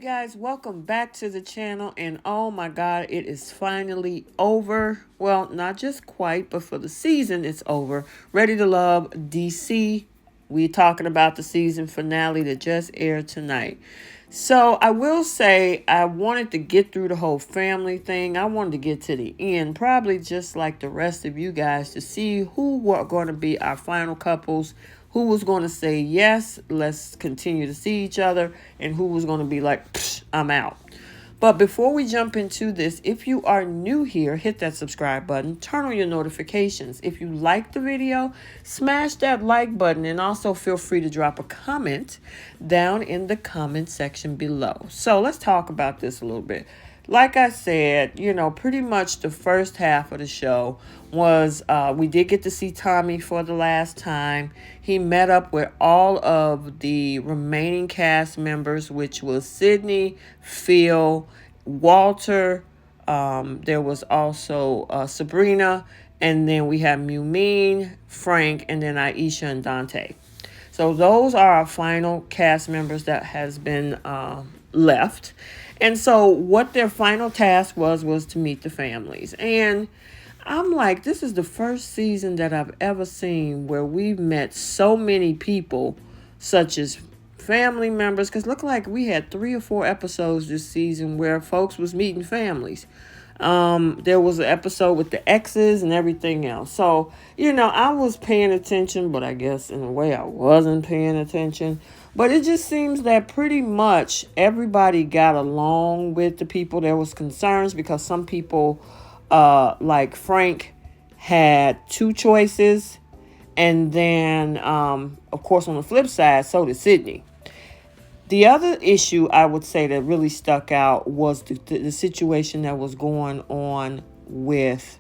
guys, welcome back to the channel. And oh my god, it is finally over. Well, not just quite, but for the season it's over. Ready to Love DC. We're talking about the season finale that just aired tonight. So I will say I wanted to get through the whole family thing. I wanted to get to the end, probably just like the rest of you guys, to see who were going to be our final couples, who was going to say, yes, let's continue to see each other, and who was going to be like, I'm out. But before we jump into this, if you are new here, hit that subscribe button, turn on your notifications. If you like the video, smash that like button, and also feel free to drop a comment down in the comment section below. So let's talk about this a little bit. Like I said, pretty much the first half of the show was, we did get to see Tommy for the last time. He met up with all of the remaining cast members, which was Sydney, Phil, Walter. There was also Sabrina, and then we have Mean, Frank, and then Iesha and Dante. So those are our final cast members that has been left. And so what their final task was to meet the families. And I'm like, this is the first season that I've ever seen where we've met so many people, such as family members. Because look like we had 3 or 4 episodes this season where folks was meeting families. There was an episode with the exes and everything else. So, I was paying attention, but I guess in a way I wasn't paying attention. But it just seems that pretty much everybody got along with the people. There was concerns because some people, like Frank, had 2 choices. And then, of course, on the flip side, so did Sydney. The other issue I would say that really stuck out was the situation that was going on with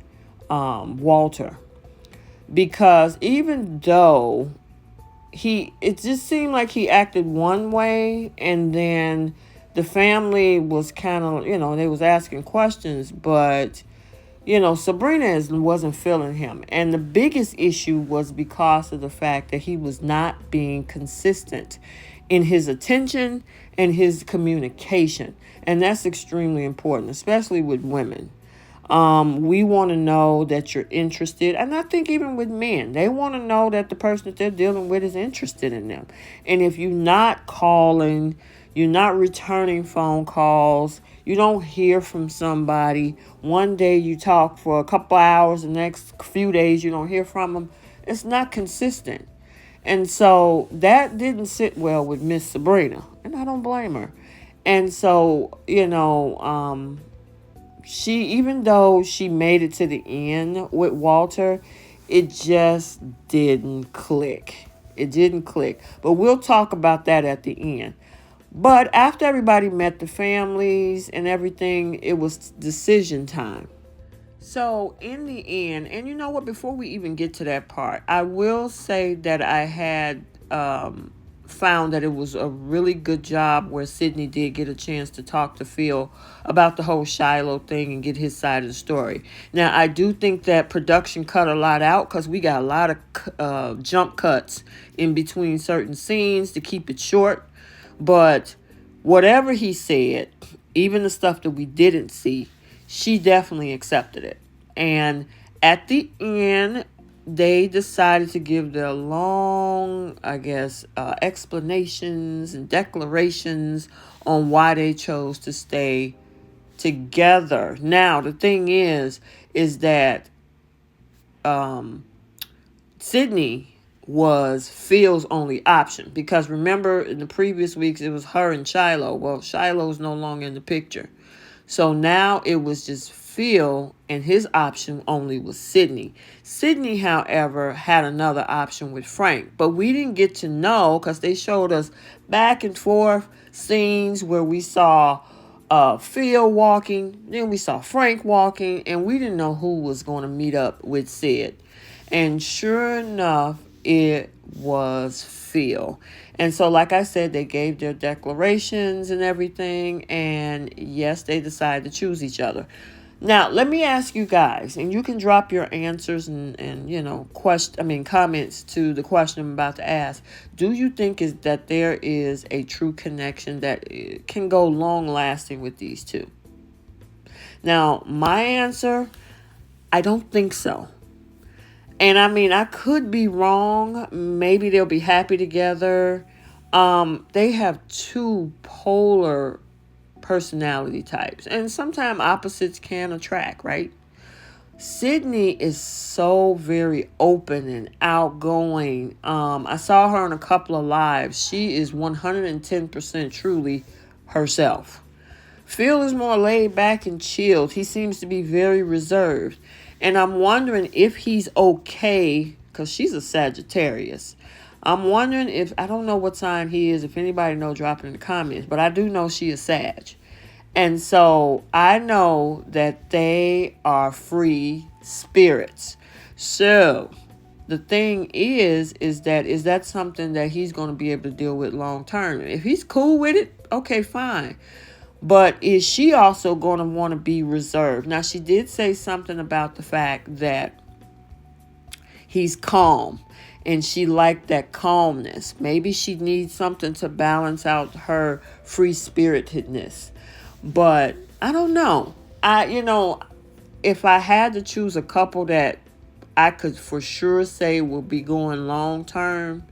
Walter. Because even though it just seemed like he acted one way, and then the family was kind of, they was asking questions, but, Sabrina wasn't feeling him. And the biggest issue was because of the fact that he was not being consistent in his attention and his communication. And that's extremely important, especially with women. We want to know that you're interested. And I think even with men, they want to know that the person that they're dealing with is interested in them. And if you're not calling, you're not returning phone calls, you don't hear from somebody, one day you talk for a couple hours, the next few days you don't hear from them, it's not consistent. And so that didn't sit well with Miss Sabrina, and I don't blame her. And so, she, even though she made it to the end with Walter, it just didn't click. It didn't click. But we'll talk about that at the end. But after everybody met the families and everything, it was decision time. So in the end, and you know what, before we even get to that part, I will say that I had found that it was a really good job where Sydney did get a chance to talk to Phil about the whole Shiloh thing and get his side of the story. Now, I do think that production cut a lot out because we got a lot of jump cuts in between certain scenes to keep it short. But whatever he said, even the stuff that we didn't see, she definitely accepted it. And at the end, they decided to give their long, explanations and declarations on why they chose to stay together. Now, the thing is that Sydney was Phil's only option. Because remember, in the previous weeks, it was her and Shiloh. Well, Shiloh's no longer in the picture. So now it was just Phil, and his option only was Sydney. Sydney, however, had another option with Frank. But we didn't get to know because they showed us back and forth scenes where we saw Phil walking, then we saw Frank walking, and we didn't know who was going to meet up with Sid. And sure enough, it was Phil. And so, like I said, they gave their declarations and everything. And yes, they decided to choose each other. Now, let me ask you guys, and you can drop your answers and comments to the question I'm about to ask. Do you think is that there is a true connection that can go long lasting with these two? Now, my answer, I don't think so. And I mean, I could be wrong. Maybe they'll be happy together. They have two polar personality types, and sometimes opposites can attract, right? Sydney is so very open and outgoing. I saw her on a couple of lives. She is 110% truly herself. Phil is more laid back and chilled. He seems to be very reserved. And I'm wondering if he's okay, because she's a Sagittarius. I'm wondering if, I don't know what sign he is. If anybody know, drop it in the comments. But I do know she is Sag. And so I know that they are free spirits. So the thing is that something that he's going to be able to deal with long term? If he's cool with it, okay, fine. But is she also going to want to be reserved? Now, she did say something about the fact that he's calm, and she liked that calmness. Maybe she needs something to balance out her free spiritedness. But I don't know. If I had to choose a couple that I could for sure say will be going long term,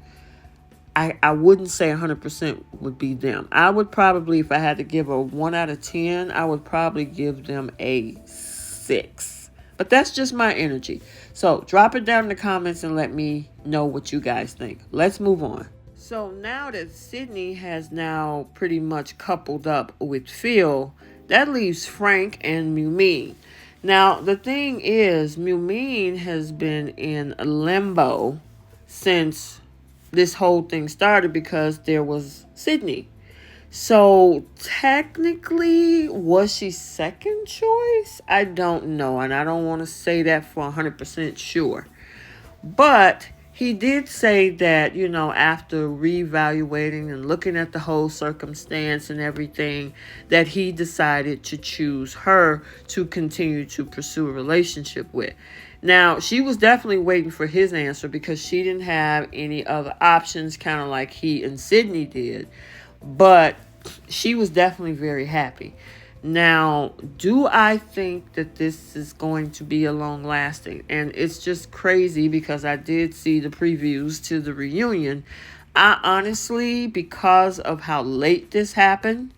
I wouldn't say 100% would be them. I would probably, if I had to give a 1 out of 10, I would probably give them a 6. But that's just my energy. So drop it down in the comments and let me know what you guys think. Let's move on. So now that Sydney has now pretty much coupled up with Phil, that leaves Frank and Mumine. Now, the thing is, Mumine has been in limbo since this whole thing started because there was Sydney. So technically, was she second choice? I don't know, and I don't want to say that for 100% sure. But he did say that, after reevaluating and looking at the whole circumstance and everything, that he decided to choose her to continue to pursue a relationship with. Now, she was definitely waiting for his answer because she didn't have any other options, kind of like he and Sydney did. But she was definitely very happy. Now, do I think that this is going to be a long lasting? And it's just crazy because I did see the previews to the reunion. I honestly, because of how late this happened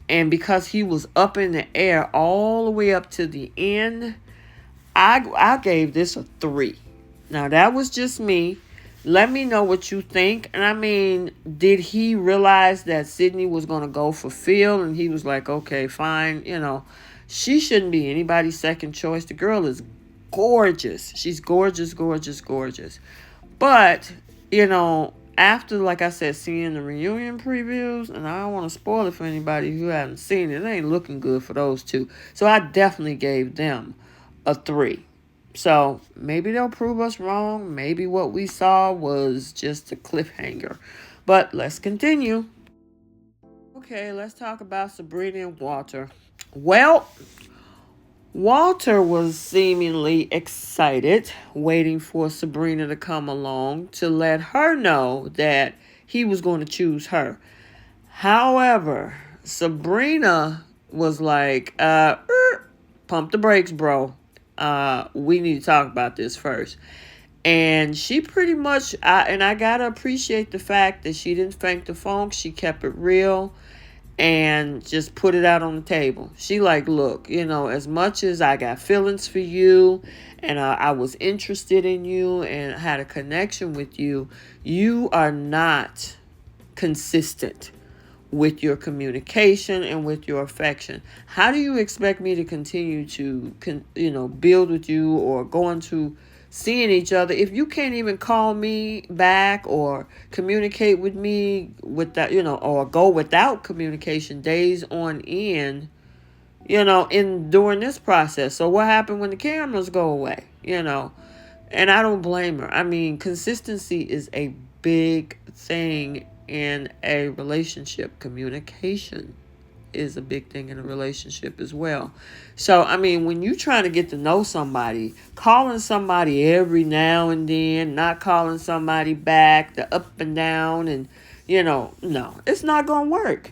and because he was up in the air all the way up to the end, I gave this a 3. Now, that was just me. Let me know what you think. And I mean, did he realize that Sydney was going to go for Phil? And he was like, okay, fine. She shouldn't be anybody's second choice. The girl is gorgeous. She's gorgeous, gorgeous, gorgeous. But, after, like I said, seeing the reunion previews, and I don't want to spoil it for anybody who hasn't seen it, it ain't looking good for those two. So I definitely gave them a 3. So maybe they'll prove us wrong. Maybe what we saw was just a cliffhanger. But let's continue. Okay, let's talk about Sabrina and Walter. Well, Walter was seemingly excited, waiting for Sabrina to come along to let her know that he was going to choose her. However, Sabrina was like, pump the brakes, bro. We need to talk about this first. And she pretty much, I gotta appreciate the fact that she didn't fake the funk. She kept it real and just put it out on the table. She like, look, as much as I got feelings for you and I was interested in you and had a connection with you, you are not consistent with your communication and with your affection. How do you expect me to continue to, build with you or go into seeing each other if you can't even call me back or communicate with me without, or go without communication days on end, during this process? So what happened when the cameras go away, And I don't blame her. I mean, consistency is a big thing in a relationship, communication. is a big thing in a relationship as well. So, I mean, when you're trying to get to know somebody, calling somebody every now and then, not calling somebody back, the up and down, and, no, it's not going to work.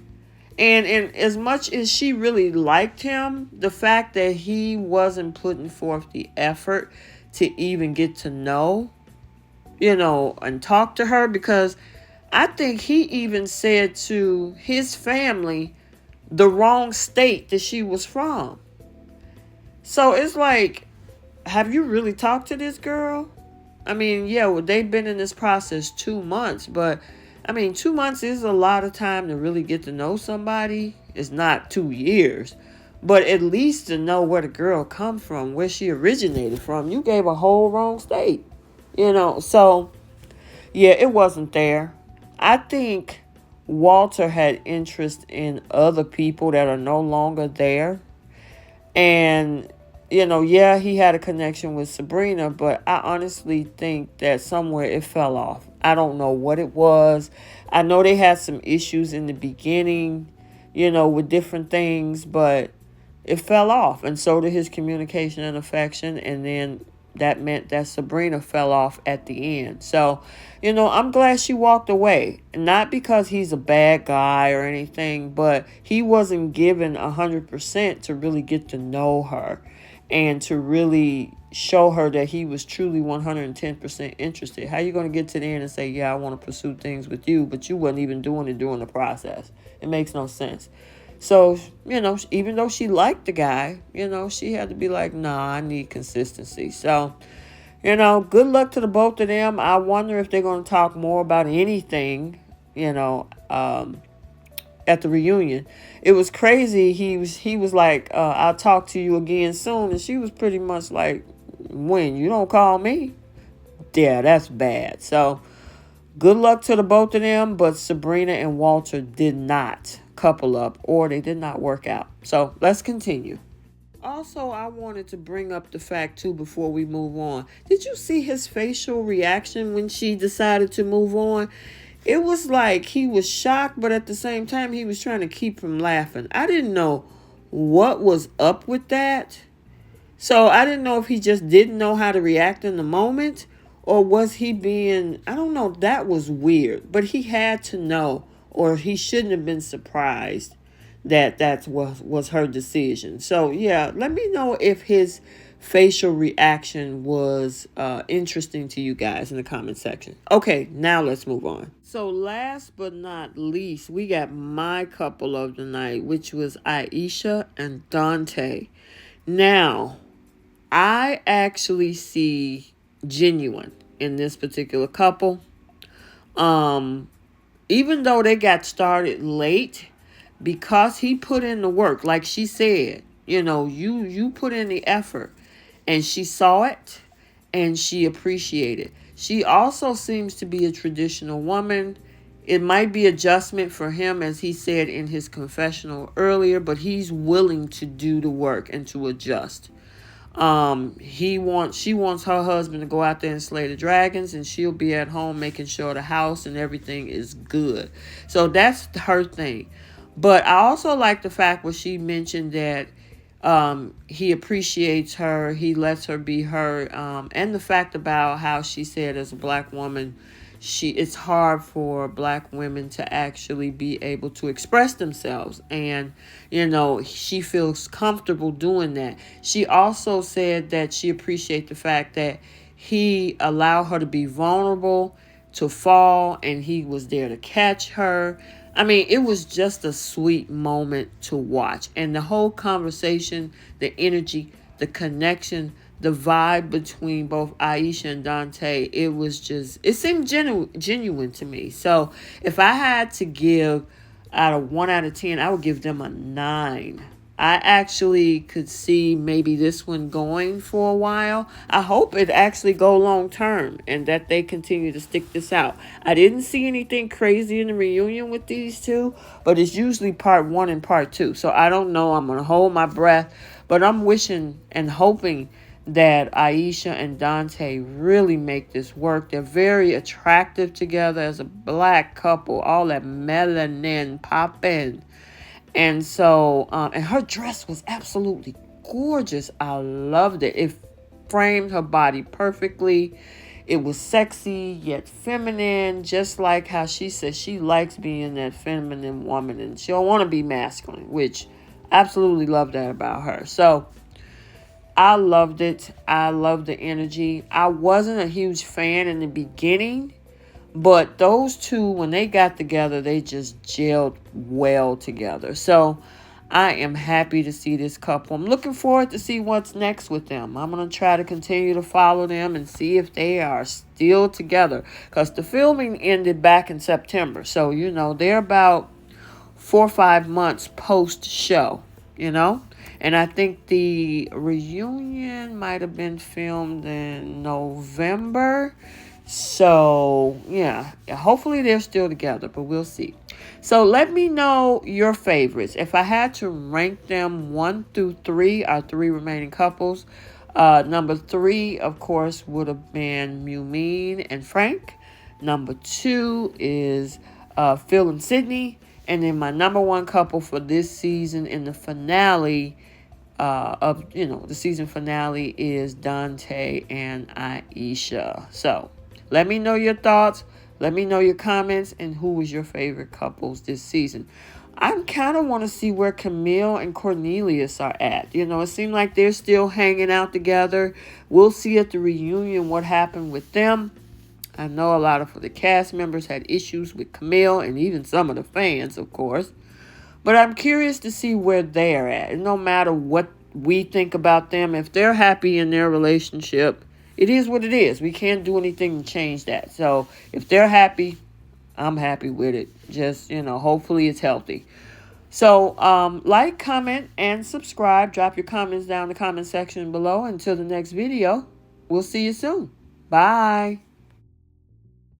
And as much as she really liked him, the fact that he wasn't putting forth the effort to even get to know, and talk to her, because I think he even said to his family the wrong state that she was from. So it's like, have you really talked to this girl? I mean, yeah, well, they've been in this process 2 months, but I mean, 2 months is a lot of time to really get to know somebody. It's not 2 years, but at least to know where the girl come from, where she originated from. You gave a whole wrong state, so yeah, it wasn't there. I think Walter had interest in other people that are no longer there. And, yeah, he had a connection with Sabrina, but I honestly think that somewhere it fell off. I don't know what it was. I know they had some issues in the beginning, with different things, but it fell off. And so did his communication and affection. And then that meant that Sabrina fell off at the end. So, I'm glad she walked away. Not because he's a bad guy or anything, but he wasn't given 100% to really get to know her and to really show her that he was truly 110% interested. How you going to get to the end and say, yeah, I want to pursue things with you, but you wasn't even doing it during the process? It makes no sense. So, even though she liked the guy, she had to be like, nah, I need consistency. So, good luck to the both of them. I wonder if they're going to talk more about anything, at the reunion. It was crazy. He was like, I'll talk to you again soon. And she was pretty much like, when? You don't call me? Yeah, that's bad. So, good luck to the both of them, but Sabrina and Walter did not couple up, or they did not work out. So let's continue. Also, I wanted to bring up the fact too before we move on. Did you see his facial reaction when she decided to move on? It was like he was shocked, but at the same time he was trying to keep from laughing. I didn't know what was up with that. So I didn't know if he just didn't know how to react in the moment, or was he being, I don't know, that was weird. But he had to know, or he shouldn't have been surprised that was her decision. So yeah, let me know if his facial reaction was interesting to you guys in the comment section. Okay, now let's move on. So last but not least, we got my couple of the night, which was Iesha and Dante. Now, I actually see genuine in this particular couple. Even though they got started late, because he put in the work, like she said, you put in the effort, and she saw it and she appreciated. She also seems to be a traditional woman. It might be adjustment for him, as he said in his confessional earlier, but he's willing to do the work and to adjust. She wants her husband to go out there and slay the dragons, and she'll be at home making sure the house and everything is good. So that's her thing. But I also like the fact where she mentioned that he appreciates her, he lets her be her, and the fact about how she said as a black woman, it's hard for black women to actually be able to express themselves, and she feels comfortable doing that. She also said that she appreciates the fact that he allowed her to be vulnerable, to fall, and he was there to catch her. I mean, it was just a sweet moment to watch. And the whole conversation, the energy, the connection, the vibe between both Iesha and Dante, it seemed genuine to me. So if I had to give out of 1 out of 10, I would give them a 9. I actually could see maybe this one going for a while. I hope it actually go long term and that they continue to stick this out. I didn't see anything crazy in the reunion with these two, but it's usually part 1 and part 2. So I don't know. I'm going to hold my breath, but I'm wishing and hoping that Iesha and Dante really make this work. They're very attractive together as a black couple, all that melanin popping. And so, and her dress was absolutely gorgeous. I loved it. It framed her body perfectly. It was sexy yet feminine, just like how she says she likes being that feminine woman and she don't want to be masculine, which I absolutely love that about her. So I loved it. I loved the energy. I wasn't a huge fan in the beginning, but those two, when they got together, they just gelled well together. So I am happy to see this couple. I'm looking forward to see what's next with them. I'm going to try to continue to follow them and see if they are still together. Because the filming ended back in September. So, they're about 4 or 5 months post-show, you know. And I think the reunion might have been filmed in November. So, yeah, hopefully they're still together, but we'll see. So let me know your favorites. If I had to rank them 1 through 3, our 3 remaining couples, number 3, of course, would have been Mean and Frank. Number 2 is Phil and Sydney. And then my number 1 couple for this season in the finale the season finale is Dante and Iesha. So let me know your thoughts. Let me know your comments and who was your favorite couples this season. I kind of want to see where Camille and Cornelius are at. It seemed like they're still hanging out together. We'll see at the reunion what happened with them. I know a lot of the cast members had issues with Camille and even some of the fans, of course. But I'm curious to see where they're at. And no matter what we think about them, if they're happy in their relationship, it is what it is. We can't do anything to change that. So if they're happy, I'm happy with it. Just, hopefully it's healthy. So like, comment, and subscribe. Drop your comments down in the comment section below. Until the next video, we'll see you soon. Bye.